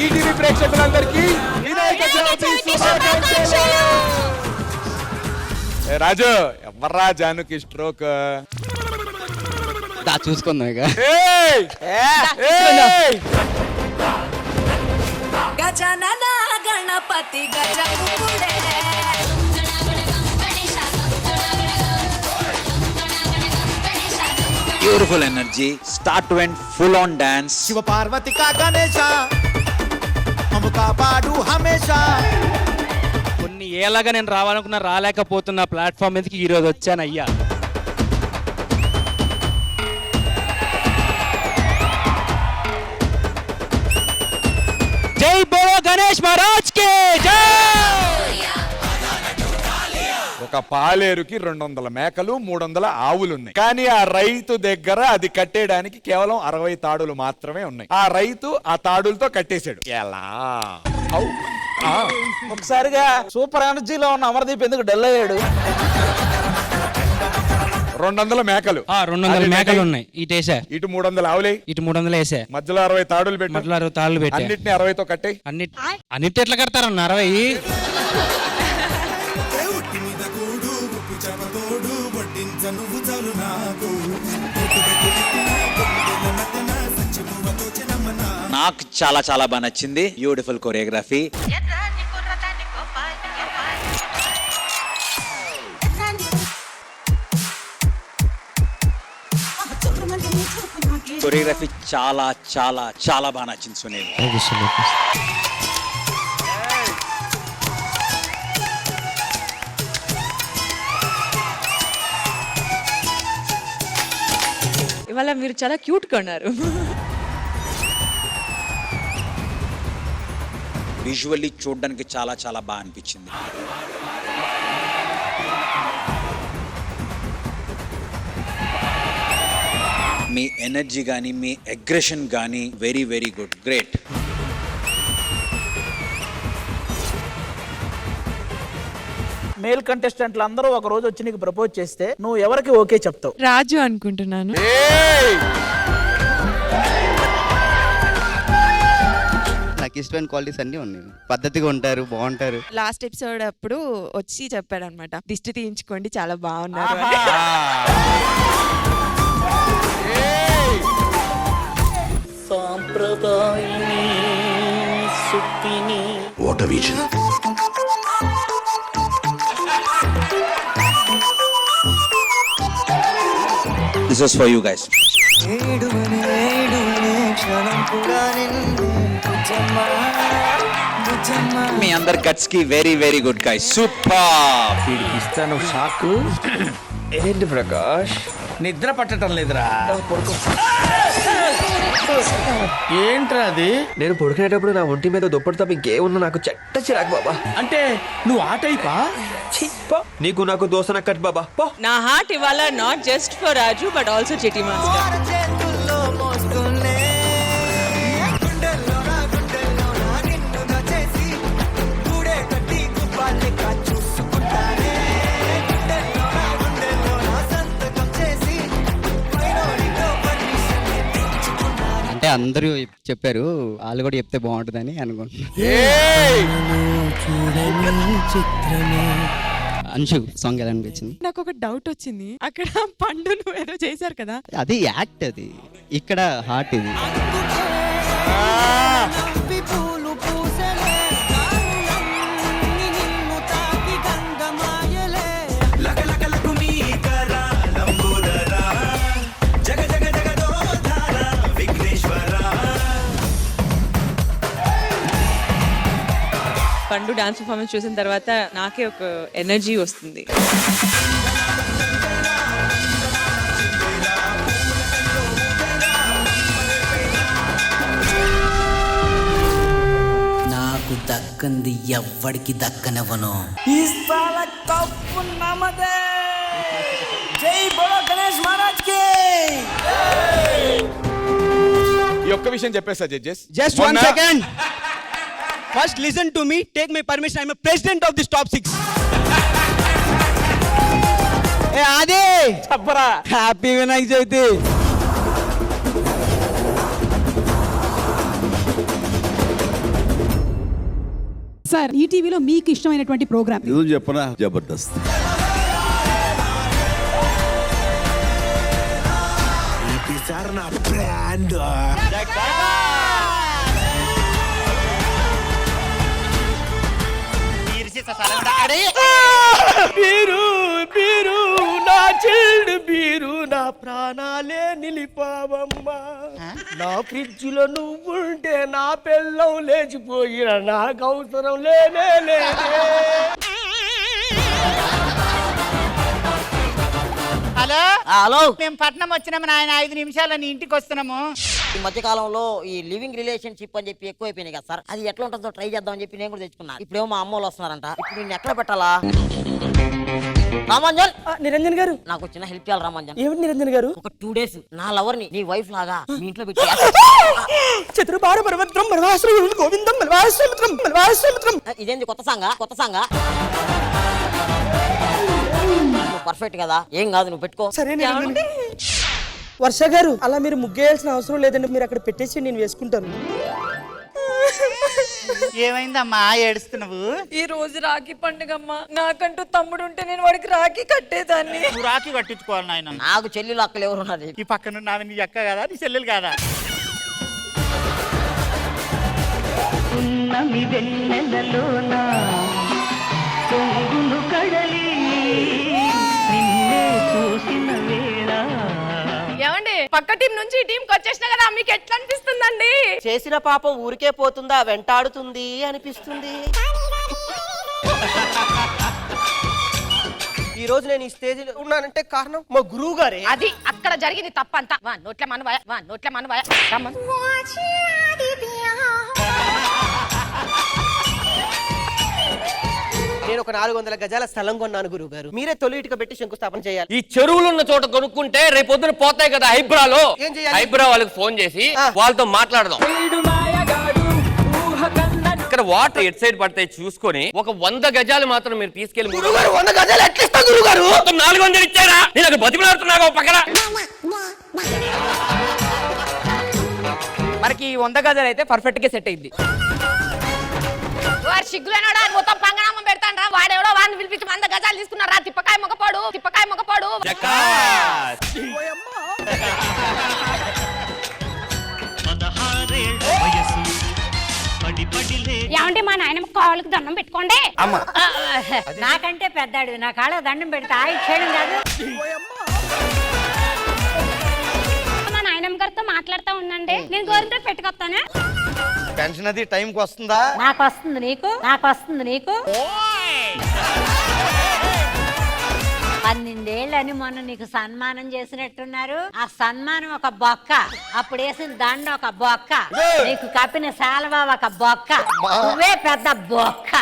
ETV ప్రేక్షకులందరికీ వినాయక చవితి శుభాకాంక్షలు. రాజు ఎవర్రా జానుకి స్ట్రోక్ చూసుకుందాం ఇక. గజనన గణపతి గజముఖుడే beautiful energy start to end full on dance. Shiva Parvati కా గణేశ హము కాపాడు హమేషా. కొన్ని ఏళ్ళగా నేను రావాలనుకున్నా రాలేకపోతున్న ప్లాట్ఫామ్ మీదకి ఈరోజు వచ్చానయ్యా. జై బోలో గణేష్ మహారాజ్ కి జై. ఒక పాలేరుకి 200 మేకలు 300 ఆవులున్నాయి. కానీ ఆ రైతు దగ్గర అది కట్టేయడానికి కేవలం 60 తాడులు మాత్రమే ఉన్నాయి. ఆ రైతు ఆ తాడులతో కట్టేశాడు. ఎలా? ఒకసారిగా సూపర్ ఎనర్జీలో ఉన్న అమర్దీప్ ఎందుకు డల్ అయ్యాడు? 200 మేకలు 200 మేకలు ఉన్నాయి. ఇటు వేసా, ఇటు 300 ఆవులే, ఇటు 300 వేసా, మధ్యలో 60 తాడులు పెట్టి మధ్యలో 60 తాళ్ళు పెట్టి అన్నిటిని 60తో కట్టే. అన్నిటి ఎట్లా కడతారన్న 60? నాకు చాలా చాలా బాగా నచ్చింది. Beautiful choreography. కొరియోగ్రఫీ చాలా చాలా చాలా బాగా నచ్చింది సునీల్. ఇవాళ మీరు చాలా క్యూట్ గా ఉన్నారు. విజువల్లీ చూడడానికి చాలా చాలా బాగా అనిపించింది. మీ ఎనర్జీ కానీ మీ అగ్రెషన్ కానీ very very good, great. Male కంటెస్టెంట్లు అందరూ ఒక రోజు వచ్చి నీకు ప్రపోజ్ చేస్తే నువ్వు ఎవరికి ఓకే చెప్తావు? రాజు అనుకుంటున్నాను. నాకు ఇష్టమైన క్వాలిటీస్ అన్ని ఉన్నాయి. పద్ధతిగా ఉంటారు, బాగుంటారు. లాస్ట్ ఎపిసోడ్ అప్పుడు వచ్చి చెప్పాడు అనమాట, దిష్టి తీయించుకోండి చాలా బాగున్నారు. What a vision. This is for you guys. మీ అందరి గట్స్ కి very very good guys, super. ఇస్తాను షాక్. ఏంటి ప్రకాష్ నిద్ర పట్టడం లేదురా? ఏంట్రా అది? నేను పడుకునేటప్పుడు నా ఒంటి మీద దుప్పటి తప్ప ఇంకేమున్నా నాకు చెట్ట చిరాకు బాబా. అంటే నువ్వు ఆ టైపా? నీకు నాకు దోసన కట్ బాబా. నా హార్ట్ ఇవాళ not just for Raju but also Chitti master. అంటే అందరూ చెప్పారు, వాళ్ళు కూడా చెప్తే బాగుంటుందని అనుకుంటున్నాను. అంశు సాంగ్ ఎలా అనిపించింది? నాకు ఒక డౌట్ వచ్చింది. అక్కడ పండు నువ్వు ఏదో చేశారు కదా, అది యాక్ట్, అది ఇక్కడ హార్ట్. ఇది పండు డాన్స్ పర్ఫార్మెన్స్ చూసిన తర్వాత నాకే ఒక ఎనర్జీ వస్తుంది. నాకు దక్కంది ఎవ్వడికి దక్కనివ్వను. జై బోలో గణేష్ మహారాజ్ కి. ఈ ఒక్క విషయం చెప్పేసా judges. Just 1 second. First listen to me, take my permission. I am a president of this top 6. అదే చెప్పరా. హ్యాపీ వినాయక చవితి. సార్ ఈ టీవీలో మీకు ఇష్టమైనటువంటి ప్రోగ్రామ్ చెప్పనా? జబర్దస్త్. బీరు బీరు నా చిల్డ్ బీరు నా ప్రాణాలే నిలిపావమ్మా. నా ఫ్రిడ్జ్ లో నువ్వుంటే నా పిల్లం లేచిపోయిన నాకు అవసరం లేనే లేదే. హలో హలో, మేము పట్నం వచ్చినాము నాయన 5 నిమిషాల్లో నీ ఇంటికి వస్తున్నాము. ఈ మధ్య కాలంలో ఈ లివింగ్ రిలేషన్షిప్ అని చెప్పి ఎక్కువైపోయినాయి కదా సార్. అది ఎట్లా ఉంటుందో ట్రై చేద్దాం అని చెప్పి నేను కూడా తెచ్చుకున్నాను. ఇప్పుడేమో మా అమ్మ వాళ్ళు వస్తున్నారంట. ఇప్పుడు నేను ఎక్కడ పెట్టాలా? రామాంజన్, నిరంజన్ గారు నాకు చిన్న హెల్ప్ చేయాలి. రామాంజన్. ఏమిటి నిరంజన్ గారు? ఒక 2 days నా లవర్ ని నీ వైఫ్ లాగా మీ ఇంట్లో పెట్టి చతుర్బార పర్వత్రం మల్వాశ్రమం గోవిందం మల్వాశ్రమత్రం మల్వాశ్రమత్రం. ఇదేంది కొత్త సాంగా? కొత్త సాంగా? పర్ఫెక్ట్ కదా, ఏం కాదు, నువ్వు పెట్టుకో. సరే వర్ష గారు, అలా మీరు ముగ్గేయాల్సిన అవసరం లేదండి. మీరు అక్కడ పెట్టేసి నేను వేసుకుంటాను. ఏమైందమ్మా ఏడుస్తున్నావు? ఈ రోజు రాఖీ పండుగమ్మా. నాకంటూ తమ్ముడు ఉంటే నేను వాడికి రాఖీ కట్టేదాన్ని. నువ్వు రాఖీ కట్టించుకోవాలి నాయన. నాకు చెల్లెలు అక్కలు ఎవరు ఉన్నది? ఈ పక్కన నాది నీ అక్క కదా, నీ చెల్లెలు కదా? ఏమండి, పక్క టీం నుంచి ఈ టీంకి వచ్చేసిన కదా, మీకు ఎట్లా అనిపిస్తుందండి? చేసిన పాపం ఊరికే పోతుందా, వెంటాడుతుంది అనిపిస్తుంది. ఈ రోజు నేను ఈ స్టేజ్ లో ఉన్నానంటే కారణం మా గురువు గారే. అది అక్కడ జరిగింది తప్పంతా. నోట్ల మనవయ నేను ఒక 400 గజాల స్థలం కొన్నాను గురువు గారు. మీరే తొలి ఇటుక పెట్టి శంకుస్థాపన చేయాలి. ఈ చెరువులు ఉన్న చోట కొనుక్కుంటే రేపు పొద్దున పోతాయి కదా హైబ్రాలో. ఏం చేయాలి? హైబ్రా వాళ్ళకి ఫోన్ చేసి వాళ్ళతో మాట్లాడదాం. ఇక్కడ వాటర్ ఎట్ సైడ్ పడతాయి చూసుకొని ఒక 100 గజాలు మాత్రం మీరు తీసుకెళ్లి. 100 గజాలు ఎట్లా ఇస్తా గురువు గారు? 400 ఇచ్చారా? నేను అక్కడ బతిమలాడుతున్నాగా పక్కన. మనకి 100 గజాలు అయితే పర్ఫెక్ట్ గా సెట్ అయింది. వాడు సిగ్గులేనోడా, మొత్తం పంగనామం పెడతాను రా. వాడెవడో వాడిని పిలిపించి 100 గజాలు తీసుకున్నారా? తిప్పకాయ మొగపాడు. ఏమంటే మా నాయనమ్మ కాళ్ళకి దండం పెట్టుకోండి. నాకంటే పెద్దాడు, నా కాళ్ళ దండం పెడతా చేయడం కాదు. మా నాయనమ్మ గారితో మాట్లాడుతూ ఉండండి, నేను గోరింటాకు పెట్టుకొస్తాను. పెన్షన్ అది టైంకి వస్తుందా? నాకు వస్తుంది నీకు. 12 ఏళ్ళని మొన్న నీకు సన్మానం చేసినట్టున్నారు. ఆ సన్మానం ఒక బొక్క, అప్పుడు వేసిన దండ ఒక బొక్క, నీకు కప్పిన శాలువా ఒక బొక్క, నువ్వే పెద్ద బొక్క.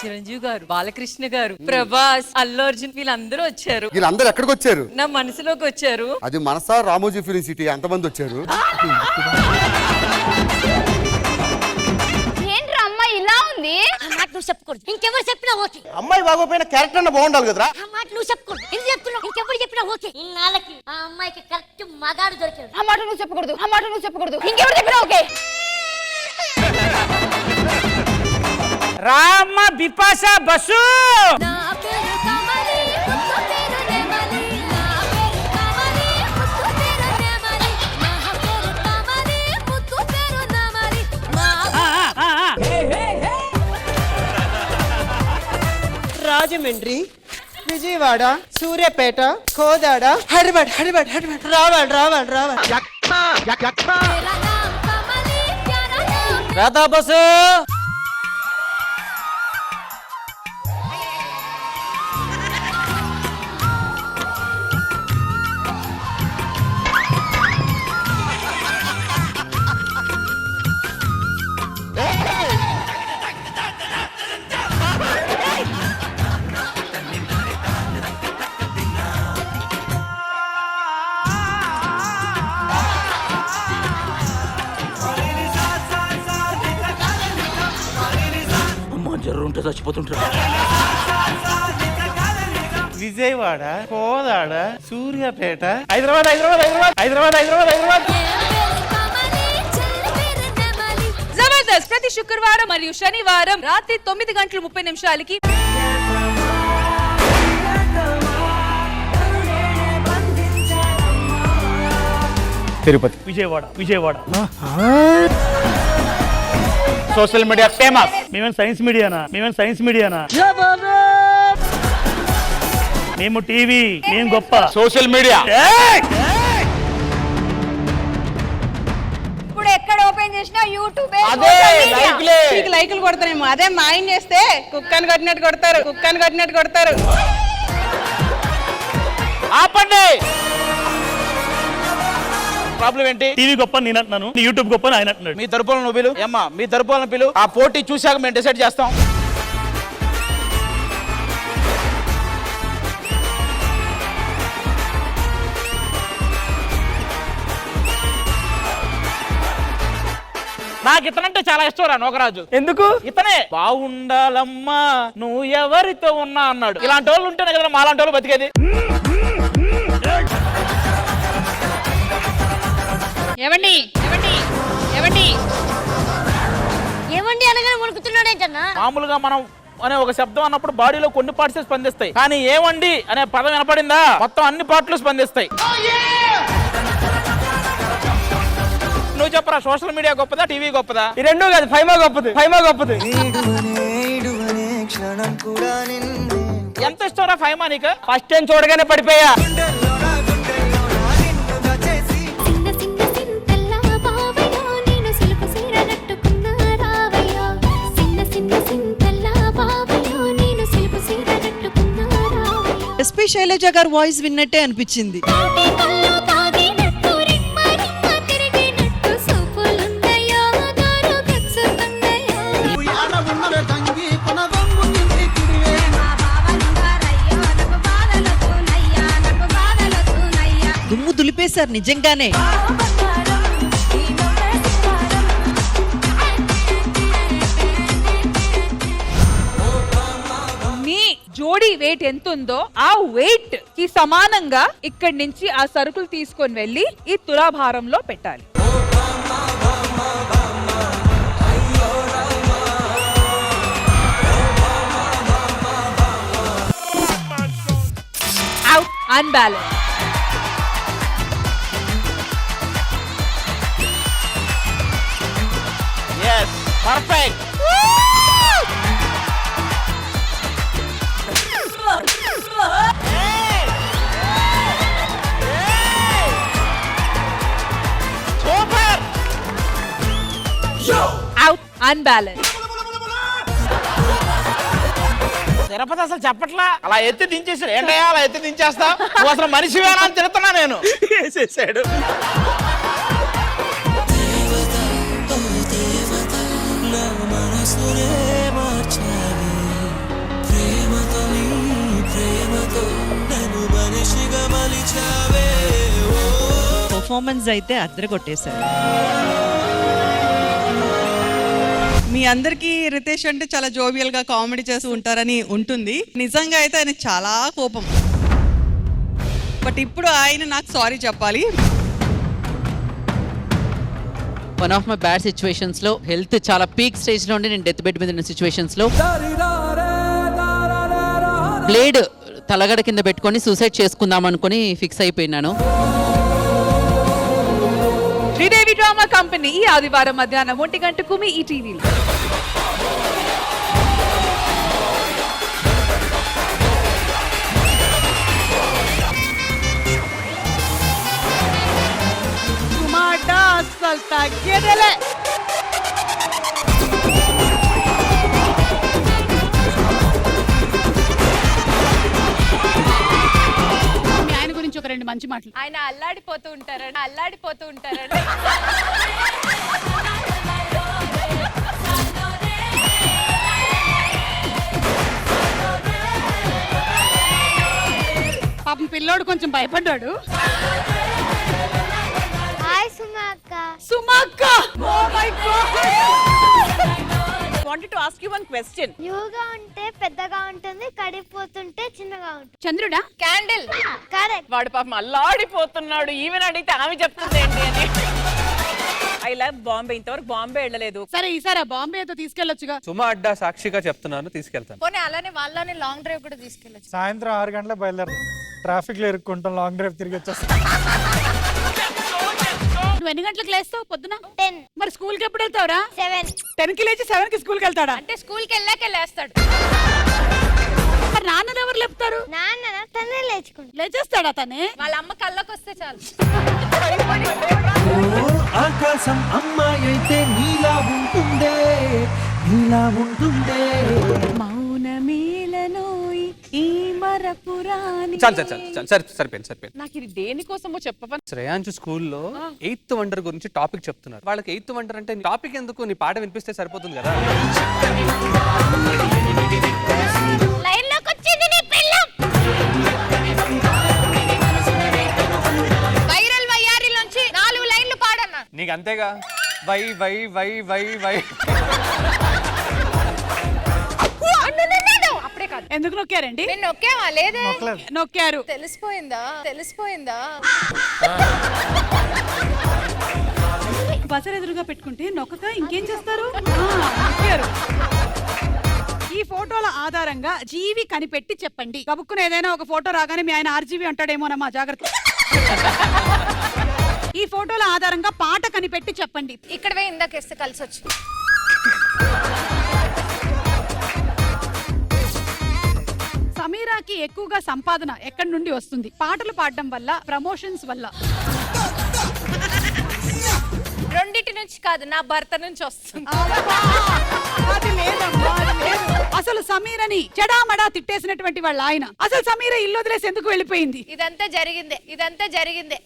చిరంజీవి గారు, బాలకృష్ణ గారు, ప్రభాస్, అల్లు అర్జున్ వీళ్ళందరూ వచ్చారు. వీళ్ళందరూ ఎక్కడికి వచ్చారు? నా మనసులోకి వచ్చారు. అది మనసా రామోజీ ఫిలిం సిటీ ఎంతమంది వచ్చారు? ఏంట్రా అమ్మాయి ఇలా ఉంది? ఆ మాట నువ్వు చెప్పకూడదు, ఇంకెవరు చెప్పినా ఓకే. అమ్మాయి బాగోపోయిన క్యారెక్టర్ అన్న బాగుండాలి కదరా? ఆ మాట నువ్వు చెప్పకూడదు, ఎందుకు చెప్తున్నావు? ఇంకెవరు చెప్పినా ఓకే. ఇన్నాళ్ళకి ఆ అమ్మాయికి కరెక్ట్ మగాడు దొరికాడు. ఆ మాట నువ్వు చెప్పకూడదు, ఇంకెవరు చెప్పినా ఓకే. రామ్మ బిపాసా బస్సు. రాజమండ్రి, విజయవాడ, సూర్యాపేట, కోదాడ, హైదరాబాద్ రావాలి. రాధా బస్సు. ఎవరు ఉంటే చచ్చిపోతుంటారు. విజయవాడ, కోదాడ, సూర్యాపేట, హైదరాబాద్ హైదరాబాద్ హైదరాబాద్ హైదరాబాద్ హైదరాబాద్ హైదరాబాద్. జబర్దస్త్ ప్రతి శుక్రవారం మరియు శనివారం రాత్రి 9:30 Tirupati, Vijayawada, Vijayawada. Social media famous. మేమేం సైన్స్ మీడియానా? మేము టీవీ, మేము గొప్ప. సోషల్ మీడియా ఇప్పుడు ఎక్కడ ఓపెన్ చేసినా యూట్యూబ్ లైకులు కొడతారేమో. అదే మా ఆయన చేస్తే కుక్కని కట్టినట్టు కొడతారు. ఆపండి. ప్రాబ్లం ఏంటి? టీవీ గొప్ప నేను అంటున్నాను, యూట్యూబ్ గొప్ప ఆయన అంటున్నాడు. మీ తరపులను పిలు. ఏమ్మా మీ తరపులను పిలు. ఆ పోటీ చూశాక మేము డిసైడ్ చేస్తాం. నాకు ఇతనంటే చాలా ఇష్టం రా నోకరాజు. ఎందుకు? ఇతనే బాగుండాలమ్మా నువ్వు ఎవరితో ఉన్నా అన్నాడు. ఇలాంటి వాళ్ళు ఉంటేనే కదా మాలాంటి వాళ్ళు బతికేది. ఏమండి ఏమండి అనగానే మునుకుతున్నాడేంటన్నా? మామూలుగా మనం అనే ఒక శబ్దం అన్నప్పుడు బాడీలో కొన్ని పార్ట్స్ స్పందిస్తాయి. కానీ ఏమండి అనే పదం వినపడిందా మొత్తం అన్ని పార్ట్లు స్పందిస్తాయి. నువ్వు చెప్పరా, సోషల్ మీడియా గొప్పదా, టీవీ గొప్పదా? ఈ రెండు కాదు, ఫైమా గొప్పది. ఎంత ఇష్టం రా ఫైమా నీకు? ఫస్ట్ టైం చూడగానే పడిపోయా. ఎస్పీ శైలజ గారు వాయిస్ విన్నట్టే అనిపించింది. దుమ్ము దులిపేశారు నిజంగానే. మీ జోడీ వెయిట్ ఎంత ఉందో ఆ వెయిట్ కి సమానంగా ఇక్కడి నుంచి ఆ సరుకులు తీసుకొని వెళ్ళి ఈ తులాభారంలో పెట్టాలి. Out, unbalance. yes perfect. Super. Out, unbalance. Tirupati అసలు చెప్పట్లా. అలా ఎత్తి దించేసాడు. ఏంటయ్యా అలా ఎత్తి దించేస్తా? నువ్వు అసలు మనిషివేనా అని తిడుతున్నా నేను. వేసేసాడు. పర్ఫార్మెన్స్ అయితే అద్దరు కొట్టేశారు. మీ అందరికీ రితేష్ అంటే చాలా జోవియల్ గా కామెడీ చేస్తూ ఉంటారని ఉంటుంది. నిజంగా అయితే ఆయన చాలా కోపం. బట్ ఇప్పుడు ఆయన నాకు సారీ చెప్పాలి. One of my bad situations లో హెల్త్ చాలా పీక్ స్టేజ్ లో ఉండి నేను డెత్ బెడ్ మీద ఉన్న సిచ్యువేషన్స్ లో బ్లేడ్ తలగడ కింద పెట్టుకొని సూసైడ్ చేసుకుందాం అనుకుని ఫిక్స్ అయిపోయినాను. శ్రీదేవి డ్రామా కంపెనీ ఈ ఆదివారం మధ్యాహ్నం 1 గంటకు మీ ఈటీవీలో. అసలు తగ్గేదేలే. ఆయన గురించి ఒక 2 మంచి మాటలు. ఆయన అల్లాడిపోతూ ఉంటారండి. పాపం పిల్లోడు కొంచెం భయపడ్డాడు. సుమక్క. Oh my God. Wanted to ask you one question. యూగా ఉంటే పెద్దగా ఉంటుంది, కడిపోతుంటే చిన్నగా ఉంటుంది. చంద్రుడా? క్యాండిల్. కరెక్ట్. వాడు పాపం అల్లాడిపోతున్నాడు. ఈవెన్ అడిగితే ఆమె చెప్తుంది ఏంటి అని. I love Bombay. ఇంతవరకు బాంబే వెళ్ళలేదు. సరే ఈసారి ఆ బాంబే ఏదో తీసుకెళ్లొచ్చుగా. సుమా అడ్డా సాక్షిగా చెప్తున్నాను, తీసుకెళ్తాను. పోనీ అలానే వాళ్ళని లాంగ్ డ్రైవ్ కూడా తీసుకెళ్ళచ్చు. సాయంత్రం 6 గంటలకు బయలుదేరు, ట్రాఫిక్ లో ఇరుక్కుంటాం, లాంగ్ డ్రైవ్ తిరిగి వచ్చేస్తాం. నువ్వు ఎన్ని గంటలకు లేస్తావు పొద్దున? 10. మరి స్కూల్ కి ఎప్పుడు వెళ్తావురా? 7. 10 కి లేచి 7 కి స్కూల్ కి వెళ్తాడా? అంటే స్కూల్ కి వెళ్ళాక లేస్తాడు. మరి నాన్నని ఎవరు లేపుతారు? నాన్న తనే లేచుకుంటాడు. లేచేస్తాడా తనే? వాళ్ళ అమ్మ కళ్ళకి వస్తే చాలు. ఆకాశం అమ్మాయి అయితే నీలా ఉంటుందే, నీలా ఉంటుందే. మౌనమేలనోయి ఈ మరపురాని. సరిపోయింది. నాకు ఇది దేనికోసమో చెప్పవా? శ్రేయాంశు స్కూల్లో 8th వండర్ గురించి టాపిక్ చెప్తున్నారు. వాళ్ళకి 8th వండర్ అంటే టాపిక్ ఎందుకు, నీ పాట వినిపిస్తే సరిపోతుంది కదా. లైన్ లోకి వచ్చింది నీ పిల్లం. వైరల్ వయ్యారిలోంచి 4 లైన్లు పాడన్నా. నీకు అంతేగా. Why why why why why. అప్పుడే కాదు. ఎందుకు నొక్కారండి? నేను నొక్కావా? లేదే. నొక్కారు. తెలిసిపోయిందా? బజర్ ఎదురుగా పెట్టుకుంటే నొక్కక ఇంకేం చేస్తారు? నొక్కారు. ఈ ఫోటోల ఆధారంగా జీవి కనిపెట్టి చెప్పండి. గబుక్కున ఏదైనా ఒక ఫోటో రాగానే మీ ఆయన ఆర్జీవి అంటాడేమోనమ్మా, జాగ్రత్త. ఈ ఫోటోల ఆధారంగా పాట కనిపెట్టి చెప్పండి. ఇక్కడ ఇందాకేస్తే కలిసి వచ్చి. సమీరాకి ఎక్కువగా సంపాదన ఎక్కడి నుండి వస్తుంది? పాటలు పాడడం వల్ల, ప్రమోషన్స్ వల్ల? రెండిటి నుంచి కాదు, నా భర్త నుంచి వస్తుంది. అది లేదమ్మా, అది లేదు. అసలు సమీరని చెడామడా తిట్టేసినటువంటి వాళ్ళ ఆయన, అసలు సమీర ఇల్లు వదిలేసి ఎందుకు వెళ్ళిపోయింది? ఇదంతా జరిగిందే.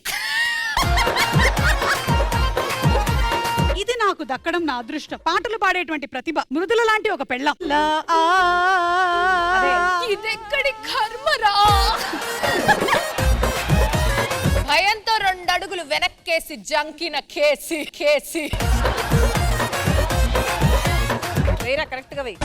ఇది నాకు దక్కడం నా అదృష్టం. పాటలు పాడేటువంటి ప్రతిభ, మృదుల లాంటి ఒక పెళ్ళం. ఇదెక్కడి కర్మరా. భయంతో 2 అడుగులు వెనక్కేసి జంకిన కేసి. వేరా కరెక్ట్ గా వెయ్యి.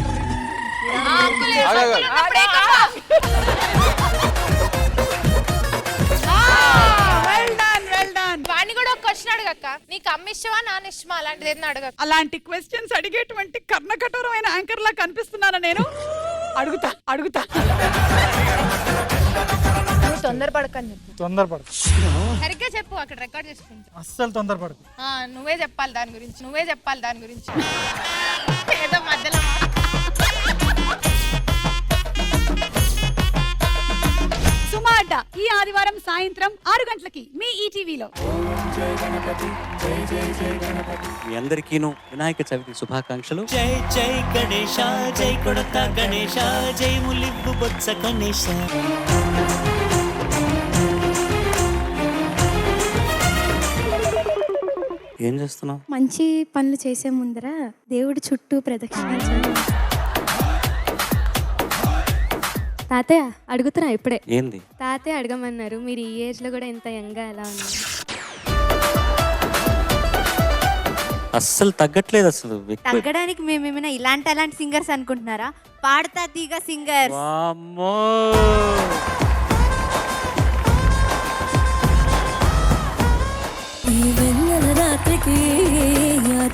వాణ్ణి కూడా ఒక క్వశ్చన్ అడగక్క. నీకు అమ్మ ఇష్టమా నాన్న ఇష్టమా? అలాంటిది ఏదైనా అడగక్క. అలాంటి క్వశ్చన్స్ అడిగేటువంటి కర్ణకఠోరమైన యాంకర్ లా కనిపిస్తున్నానా నేను? అడుగుతా. తొందరపడకని చెప్పు. తొందరపడకు, సరిగ్గా చెప్పు, అక్కడ రికార్డ్ చేసుకుంటా. అస్సలు తొందరపడకు. నువ్వే చెప్పాలి దాని గురించి. ఏదో మధ్యలో సుమా అడ్డా ఈ ఆదివారం సాయంత్రం 6 గంటలకి మీ ఈటీవీలో. మీ అందరికీను వినాయక చవితి శుభాకాంక్షలు. జై జై గణేశ, జై కొడత గణేశ, జై ములివ్వు బొత్స గణేశ. ఏం చేస్తున్నావు? మంచి పనులు చేసే ముందర దేవుడి చుట్టూ ప్రదక్షిణాలు చేయాలి. తాతయ్య అడుగుతున్నా ఇప్పుడే. ఏంది? తాతయ్య అడగమన్నారు, మీరు ఈ ఏజ్ లో కూడా ఎంత యంగా ఎలా ఉన్నారు? అస్సలు తగ్గట్లేదు అసలు. తగ్గడానికి మేమేమైనా అలాంటి సింగర్స్ అనుకుంటున్నారా? పాడతా తీగ సింగర్స్. వామ్మో.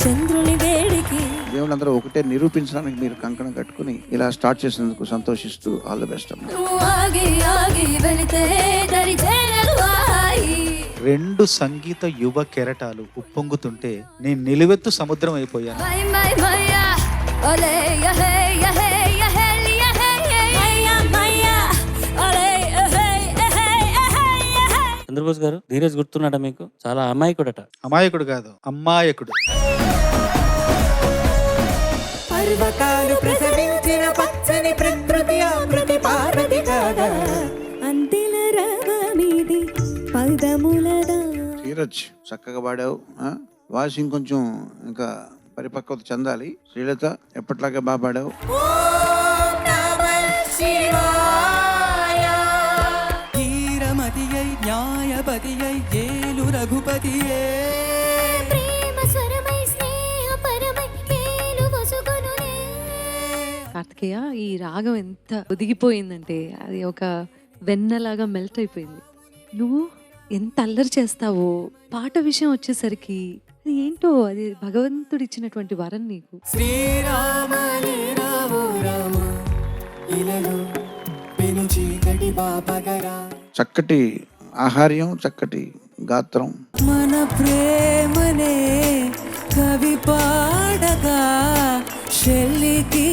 చంద్రుని వేడికి దేవుళ్ళందరూ ఒకటే నిరూపించడానికి మీరు కంకణం కట్టుకుని ఇలా స్టార్ట్ చేసినందుకు సంతోషిస్తూ ఆల్ ది బెస్ట్ అమ్మా. 2 సంగీత యువ కెరటాలు ఉప్పొంగుతుంటే నేను నిలువెత్తు సముద్రం అయిపోయాను. చంద్రబోస్ గారు, ధీరజ్ గుర్తున్నాడా మీకు? చాలా అమాయకుడట. అమాయకుడు కాదు, అమ్మాయకుడు. పర్వతాలు ప్రసవించిన పచ్చని ప్రకృతి అమృతి పార్వతి కాదా. అంతిల రాగమీది పదములదా. ధీరజ్ చక్కగా పాడావు. వాయిస్ ఇంకొంచెం ఇంకా పరిపక్వత చెందాలి. శ్రీలత ఎప్పట్లాగే బాగా పాడావు. న్యాయపతియై ఏలు రఘుపతియే. ప్రేమ స్వరమై స్నేహ పరమై ఏలు వసుకొనునే. అక్కయ్య ఈ రాగం ఎంత ఒదిగిపోయిందంటే అది ఒక వెన్నలాగా మెల్ట్ అయిపోయింది. నువ్వు ఎంత అల్లరి చేస్తావో పాట విషయం వచ్చేసరికి అది ఏంటో అది భగవంతుడు ఇచ్చినటువంటి వరం నీకు. చక్కటి ఆహార్యం, చక్కటి గాత్రం. మన ప్రేమనే కవి పాడగా షెల్లికి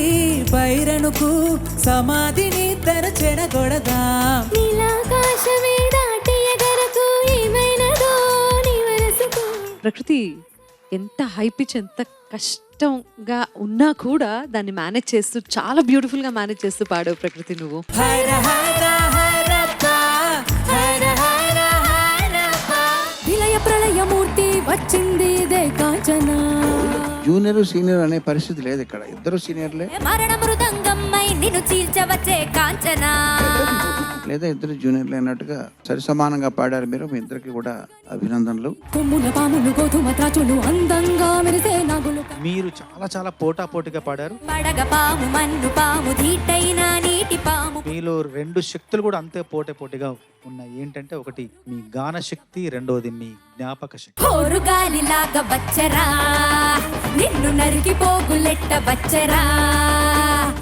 బైరనుకు సమాధిని తెరచెడగొడదా. ప్రకృతి ఎంత హై పిచ్, ఎంత కష్టంగా ఉన్నా కూడా దాన్ని మేనేజ్ చేస్తూ చాలా బ్యూటిఫుల్ గా మేనేజ్ చేస్తూ పాడావు ప్రకృతి నువ్వు. హర హర హరప్ప, హర హర హరప్ప. విలయ ప్రళయమూర్తి వచ్చింది దే కాంచన. జూనియర్ సీనియర్ అనే పరిస్థితి లేదు ఇక్కడ, ఇద్దరు సీనియర్లే మరణ మృదంగమ్మై నిన్ను చీల్చవచ్చే కాంచన. లేదా ఇద్దరు జూనియర్లే అన్నట్టుగా సరి సమానంగా పాడారు మీరు. మీ ఇద్దరికి కూడా అభినందనలు. కొమ్ముల పాములు గోధుమ త్రాచులు అందంగా మెరిసే నాగులు. మీరు చాలా చాలా పోటాపోటీగా పాడారు. పడగ పాము మన్ను పాము ధీటైన నీటి పాము. మీలో రెండు శక్తులు కూడా అంతే పోటాపోటీగా ఉన్నాయి. ఏంటంటే ఒకటి మీ గాన శక్తి, రెండోది మీ జ్ఞాపక శక్తి. హోరు గాలిలాగా వచ్చరా నిన్ను నరికి పోగులెట్ట వచ్చరా.